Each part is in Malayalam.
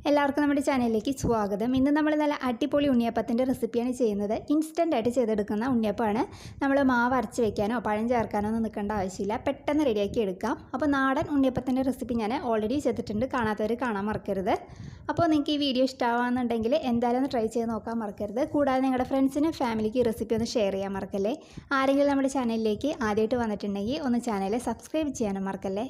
എല്ലാവർക്കും നമ്മുടെ ചാനലിലേക്ക് സ്വാഗതം. ഇന്ന് നമ്മൾ നല്ല അടിപൊളി ഉണ്ണിയപ്പത്തിൻ്റെ റെസിപ്പിയാണ് ചെയ്യുന്നത്. ഇൻസ്റ്റൻ്റായിട്ട് ചെയ്തെടുക്കുന്ന ഉണ്ണിയപ്പമാണ്. നമ്മൾ മാവ് അരച്ച് വെക്കാനോ പഴം ചേർക്കാനോ ഒന്നും നിൽക്കേണ്ട ആവശ്യമില്ല, പെട്ടെന്ന് റെഡിയാക്കി എടുക്കാം. അപ്പോൾ നാടൻ ഉണ്ണിയപ്പത്തിൻ്റെ റെസിപ്പി ഞാൻ ഓൾറെഡി ചെയ്തിട്ടുണ്ട്, കാണാത്തവർ കാണാൻ മറക്കരുത്. അപ്പോൾ നിങ്ങൾക്ക് ഈ വീഡിയോ ഇഷ്ടമാകുന്നുണ്ടെങ്കിൽ എന്തായാലും ഒന്ന് ട്രൈ ചെയ്ത് നോക്കാൻ മറക്കരുത്. കൂടാതെ നിങ്ങളുടെ ഫ്രണ്ട്സിനും ഫാമിലിക്ക് ഈ റെസിപ്പി ഒന്ന് ഷെയർ ചെയ്യാൻ മറക്കല്ലേ. ആരെങ്കിലും നമ്മുടെ ചാനലിലേക്ക് ആദ്യമായിട്ട് വന്നിട്ടുണ്ടെങ്കിൽ ഒന്ന് ചാനൽ സബ്സ്ക്രൈബ് ചെയ്യാനും മറക്കല്ലേ.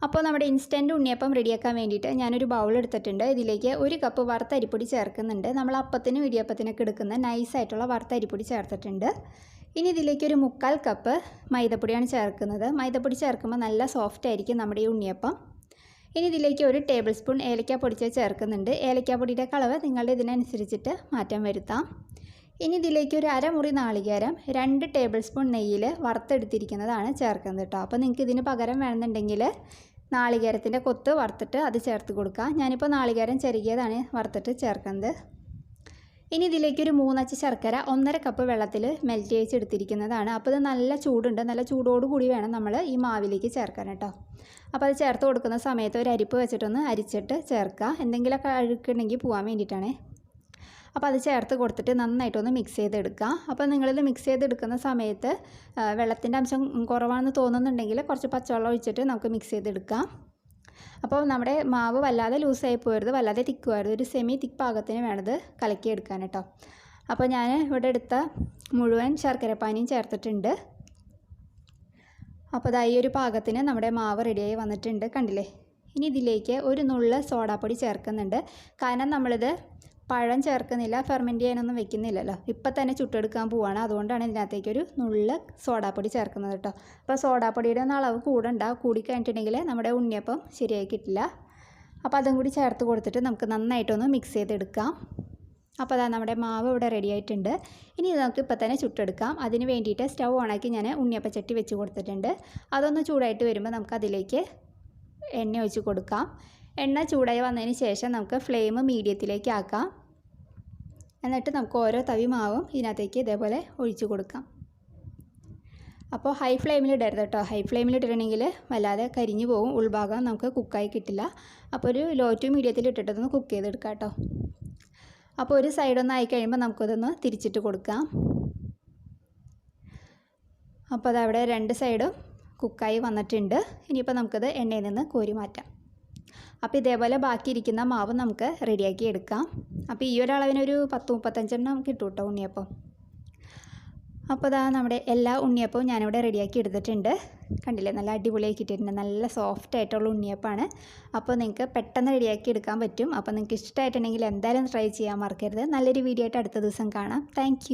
അപ്പോൾ നമ്മുടെ ഇൻസ്റ്റൻറ്റ് ഉണ്ണിയപ്പം റെഡിയാക്കാൻ വേണ്ടിയിട്ട് ഞാനൊരു ബൗൾ എടുത്തിട്ടുണ്ട്. ഇതിലേക്ക് 1 കപ്പ് വറുത്ത അരിപ്പൊടി ചേർക്കുന്നുണ്ട്. നമ്മൾ അപ്പത്തിനും ഇടിയപ്പത്തിനൊക്കെ എടുക്കുന്ന നൈസായിട്ടുള്ള വറുത്ത അരിപ്പൊടി ചേർത്തിട്ടുണ്ട്. ഇനി ഇതിലേക്ക് 1/4 കപ്പ് മൈദപ്പൊടിയാണ് ചേർക്കുന്നത്. മൈദപ്പൊടി ചേർക്കുമ്പോൾ നല്ല സോഫ്റ്റ് ആയിരിക്കും നമ്മുടെ ഈ ഉണ്ണിയപ്പം. ഇനി ഇതിലേക്ക് 1 ടേബിൾ സ്പൂൺ ഏലക്ക പൊടിച്ച് ചേർക്കുന്നുണ്ട്. ഏലക്കാപ്പൊടിയുടെ അളവ് നിങ്ങളുടെ ഇതിനനുസരിച്ചിട്ട് മാറ്റം വരുത്താം. ഇനി ഇതിലേക്ക് 1/2 മുറി നാളികേരം 2 ടേബിൾ സ്പൂൺ നെയ്യിൽ വറുത്തെടുത്തിരിക്കുന്നതാണ് ചേർക്കുന്നത് കേട്ടോ. അപ്പോൾ നിങ്ങൾക്ക് ഇതിന് പകരം വേണമെന്നുണ്ടെങ്കിൽ നാളികേരത്തിൻ്റെ കൊത്ത് വറുത്തിട്ട് അത് ചേർത്ത് കൊടുക്കുക. ഞാനിപ്പോൾ നാളികേരം ചെറുകിയതാണ് വറുത്തിട്ട് ചേർക്കുന്നത്. ഇനി ഇതിലേക്ക് 3 അച്ച് ശർക്കര 1/2 കപ്പ് വെള്ളത്തിൽ മെൽറ്റ് ചെയ്തെടുത്തിരിക്കുന്നതാണ്. അപ്പോൾ ഇത് നല്ല ചൂടുണ്ട്, നല്ല ചൂടോടുകൂടി വേണം നമ്മൾ ഈ മാവിലേക്ക് ചേർക്കാൻ കേട്ടോ. അപ്പോൾ അത് ചേർത്ത് കൊടുക്കുന്ന സമയത്ത് ഒരു അരിപ്പ് വെച്ചിട്ടൊന്ന് അരിച്ചിട്ട് ചേർക്കുക, എന്തെങ്കിലുമൊക്കെ അഴുക്കുണ്ടെങ്കിൽ പോകാൻ വേണ്ടിയിട്ടാണ്. അപ്പോൾ അത് ചേർത്ത് കൊടുത്തിട്ട് നന്നായിട്ടൊന്ന് മിക്സ് ചെയ്തെടുക്കുക. അപ്പോൾ നിങ്ങളിത് മിക്സ് ചെയ്തെടുക്കുന്ന സമയത്ത് വെള്ളത്തിൻ്റെ അംശം കുറവാണെന്ന് തോന്നുന്നുണ്ടെങ്കിൽ കുറച്ച് പച്ചവെള്ളം ഒഴിച്ചിട്ട് നമുക്ക് മിക്സ് ചെയ്തെടുക്കാം. അപ്പോൾ നമ്മുടെ മാവ് വല്ലാതെ ലൂസായി പോകരുത്, വല്ലാതെ തിക്കുമായിരുന്നു, ഒരു സെമി തിക്ക് പാകത്തിന് വേണത് കലക്കിയെടുക്കാൻ കേട്ടോ. അപ്പോൾ ഞാൻ ഇവിടെ എടുത്ത മുഴുവൻ ശർക്കരപ്പാനിയും ചേർത്തിട്ടുണ്ട്. അപ്പോൾ അതാ ഈ ഒരു പാകത്തിന് നമ്മുടെ മാവ് റെഡിയായി വന്നിട്ടുണ്ട്, കണ്ടില്ലേ. ഇനി ഇതിലേക്ക് ഒരു നുള്ള് സോഡാപ്പൊടി ചേർക്കുന്നുണ്ട്. കാരണം നമ്മളിത് പഴം ചേർക്കുന്നില്ല, ഫെർമെൻറ്റ് ചെയ്യാനൊന്നും വെക്കുന്നില്ലല്ലോ, ഇപ്പം തന്നെ ചുട്ടെടുക്കാൻ പോവുകയാണ്. അതുകൊണ്ടാണ് ഇതിനകത്തേക്ക് ഒരു നുള്ള് സോഡാപ്പൊടി ചേർക്കുന്നത് കേട്ടോ. അപ്പോൾ സോഡാപ്പൊടിയുടെ ഒന്ന് അളവ് കൂടിക്കഴിഞ്ഞിട്ടുണ്ടെങ്കിൽ നമ്മുടെ ഉണ്ണിയപ്പം ശരിയായി കിട്ടില്ല. അപ്പോൾ അതും കൂടി ചേർത്ത് കൊടുത്തിട്ട് നമുക്ക് നന്നായിട്ടൊന്ന് മിക്സ് ചെയ്തെടുക്കാം. അപ്പോൾ അതാ നമ്മുടെ മാവ് ഇവിടെ റെഡി ആയിട്ടുണ്ട്. ഇനി നമുക്ക് ഇപ്പം തന്നെ ചുട്ടെടുക്കാം. അതിന് വേണ്ടിയിട്ട് സ്റ്റൗ ഓണാക്കി ഞാൻ ഉണ്ണിയപ്പച്ചട്ടി വെച്ച് കൊടുത്തിട്ടുണ്ട്. അതൊന്ന് ചൂടായിട്ട് വരുമ്പോൾ നമുക്ക് അതിലേക്ക് എണ്ണ ഒഴിച്ച് കൊടുക്കാം. എണ്ണ ചൂടായി വന്നതിന് ശേഷം നമുക്ക് ഫ്ലെയിം മീഡിയത്തിലേക്ക് ആക്കാം. എന്നിട്ട് നമുക്ക് ഓരോ തവി മാവും ഇതിനകത്തേക്ക് ഇതേപോലെ ഒഴിച്ച് കൊടുക്കാം. അപ്പോൾ ഹൈ ഫ്ലെയിമിൽ ഇടരുത് കേട്ടോ. ഹൈ ഫ്ലെയിമിൽ ഇട്ടിട്ടുണ്ടെങ്കിൽ വല്ലാതെ കരിഞ്ഞു പോകും, ഉൾഭാഗം നമുക്ക് കുക്കായി കിട്ടില്ല. അപ്പോൾ ഒരു ലോ ടു മീഡിയത്തിൽ ഇട്ടിട്ടൊന്ന് കുക്ക് ചെയ്തെടുക്കാം കേട്ടോ. അപ്പോൾ ഒരു സൈഡൊന്ന് ആയി കഴിയുമ്പോൾ നമുക്കതൊന്ന് തിരിച്ചിട്ട് കൊടുക്കാം. അപ്പോൾ അതവിടെ 2 സൈഡും കുക്കായി വന്നിട്ടുണ്ട്. ഇനിയിപ്പോൾ നമുക്കത് എണ്ണയിൽ നിന്ന് കോരി മാറ്റാം. അപ്പോൾ ഇതേപോലെ ബാക്കിയിരിക്കുന്ന മാവ് നമുക്ക് റെഡിയാക്കി എടുക്കാം. അപ്പോൾ ഈ ഒരളവിനൊരു 10-35 എണ്ണം കിട്ടും കേട്ടോ ഉണ്ണിയപ്പം. അപ്പോൾ ഇതാ നമ്മുടെ എല്ലാ ഉണ്ണിയപ്പവും ഞാനിവിടെ റെഡിയാക്കി എടുത്തിട്ടുണ്ട്. കണ്ടില്ലേ, നല്ല അടിപൊളിയാക്കി ഇട്ടിട്ടുണ്ട്, നല്ല സോഫ്റ്റ് ആയിട്ടുള്ള ഉണ്ണിയപ്പമാണ്. അപ്പോൾ നിങ്ങൾക്ക് പെട്ടെന്ന് റെഡിയാക്കി എടുക്കാൻ പറ്റും. അപ്പോൾ നിങ്ങൾക്ക് ഇഷ്ടമായിട്ടുണ്ടെങ്കിൽ എന്തായാലും ട്രൈ ചെയ്യാൻ മറക്കരുത്. നല്ലൊരു വീഡിയോ ആയിട്ട് അടുത്ത ദിവസം കാണാം. താങ്ക്